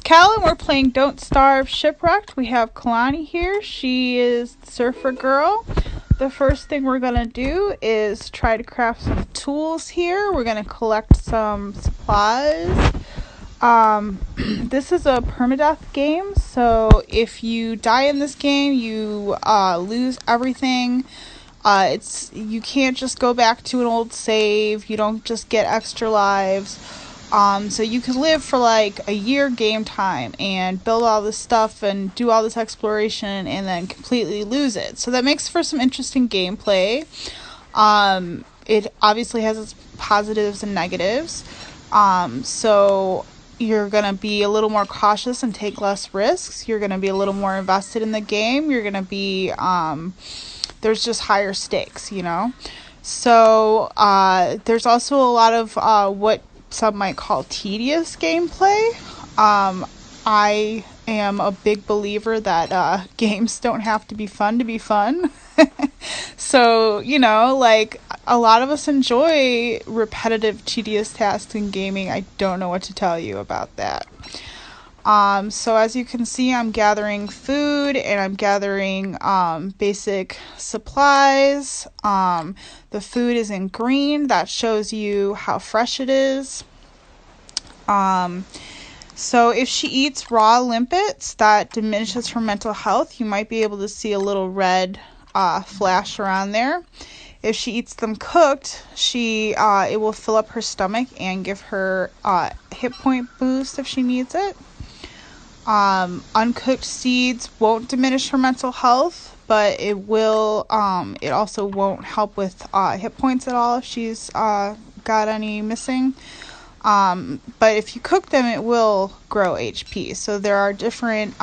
Cal and we're playing Don't Starve Shipwrecked. We have Kalani here. She is the surfer girl. The first thing we're going to do is try to craft some tools here. We're going to collect some supplies. This is a permadeath game, so if you die in this game, you lose everything. You can't just go back to an old save. You don't just get extra lives. So you can live for like a year game time and build all this stuff and do all this exploration and then completely lose it. So that makes for some interesting gameplay. It obviously has its positives and negatives. So you're going to be a little more cautious and take less risks. You're going to be a little more invested in the game. You're going to be, there's just higher stakes, you know? So there's also a lot of what some might call tedious gameplay. I am a big believer that games don't have to be fun to be fun. So, you know, like a lot of us enjoy repetitive, tedious tasks in gaming. I don't know what to tell you about that. So as you can see, I'm gathering food and I'm gathering basic supplies. The food is in green. That shows you how fresh it is. So if she eats raw limpets, that diminishes her mental health. You might be able to see a little red flash around there. If she eats them cooked, it will fill up her stomach and give her hit point boost if she needs it. Uncooked seeds won't diminish her mental health, but it will. It also won't help with hit points at all if she's got any missing. But if you cook them, it will grow HP. So there are different.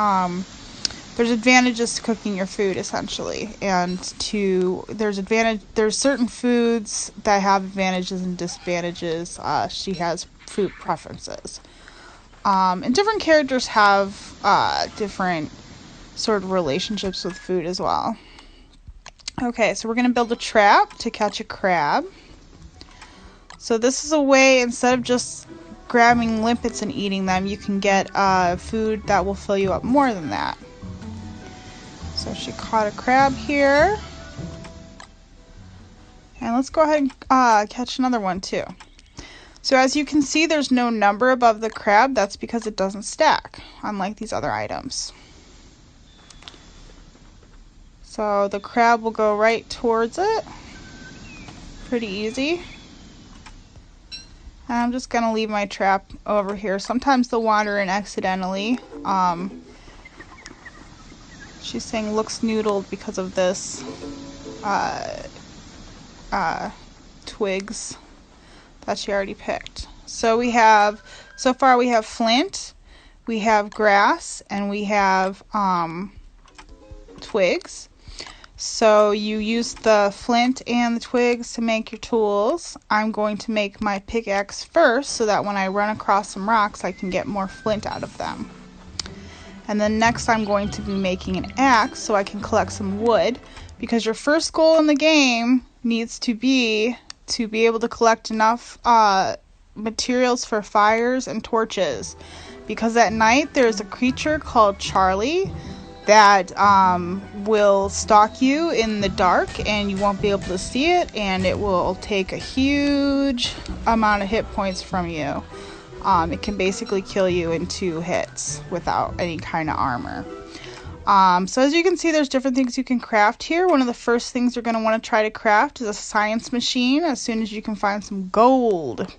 There's advantages to cooking your food essentially, and there's certain foods that have advantages and disadvantages. She has food preferences. And different characters have different sort of relationships with food as well. Okay, so we're going to build a trap to catch a crab. So this is a way, instead of just grabbing limpets and eating them, you can get food that will fill you up more than that. So she caught a crab here. And let's go ahead and catch another one too. So as you can see, there's no number above the crab. That's because it doesn't stack, unlike these other items. So the crab will go right towards it. Pretty easy. And I'm just going to leave my trap over here. Sometimes they'll wander in accidentally. She's saying looks noodled because of this twigs that she already picked. So far we have flint, we have grass, and we have twigs. So you use the flint and the twigs to make your tools. I'm going to make my pickaxe first so that when I run across some rocks I can get more flint out of them. And then next I'm going to be making an axe so I can collect some wood, because your first goal in the game needs to be able to collect enough materials for fires and torches, because at night there's a creature called Charlie that will stalk you in the dark and you won't be able to see it, and it will take a huge amount of hit points from you. It can basically kill you in 2 hits without any kind of armor. So as you can see, there's different things you can craft here. One of the first things you're going to want to try to craft is a science machine as soon as you can find some gold.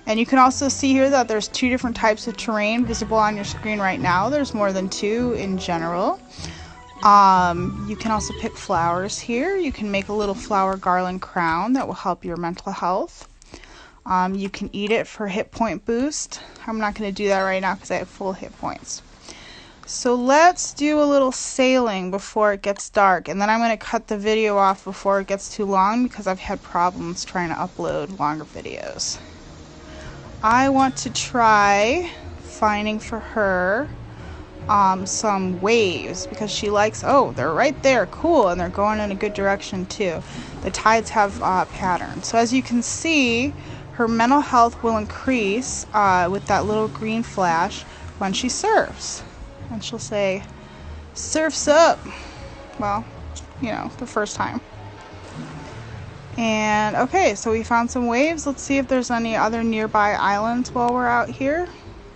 And you can also see here that there's 2 different types of terrain visible on your screen right now. There's more than 2 in general. You can also pick flowers here. You can make a little flower garland crown that will help your mental health. You can eat it for hit point boost. I'm not going to do that right now because I have full hit points. So let's do a little sailing before it gets dark, and then I'm going to cut the video off before it gets too long because I've had problems trying to upload longer videos. I want to try finding for her some waves, because she likes, oh, they're right there, cool, and they're going in a good direction too. The tides have patterns. So as you can see, her mental health will increase with that little green flash. when she surfs. And she'll say, "Surf's up." Well, you know, the first time. And okay, so we found some waves. Let's see if there's any other nearby islands while we're out here.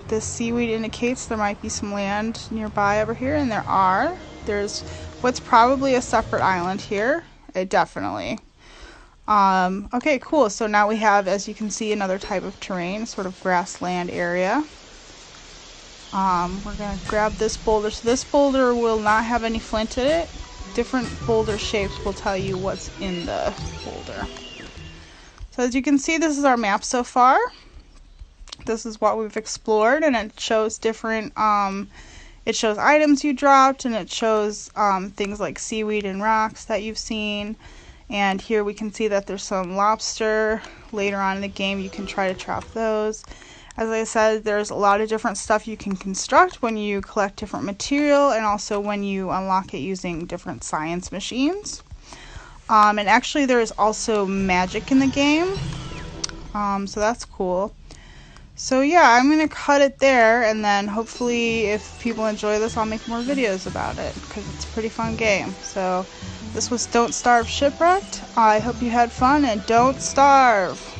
This seaweed indicates there might be some land nearby over here, and there are. There's what's probably a separate island here. Definitely. Okay, cool. So now we have, as you can see, another type of terrain, sort of grassland area. We're going to grab this boulder. So this boulder will not have any flint in it. Different boulder shapes will tell you what's in the boulder. So as you can see, this is our map so far. This is what we've explored, and it shows different, it shows items you dropped, and it shows things like seaweed and rocks that you've seen. And here we can see that there's some lobster. Later on in the game you can try to trap those. As I said, there's a lot of different stuff you can construct when you collect different material, and also when you unlock it using different science machines. And actually there's also magic in the game, so that's cool. So yeah, I'm going to cut it there, and then hopefully if people enjoy this, I'll make more videos about it, because it's a pretty fun game. So this was Don't Starve Shipwrecked. I hope you had fun, and don't starve!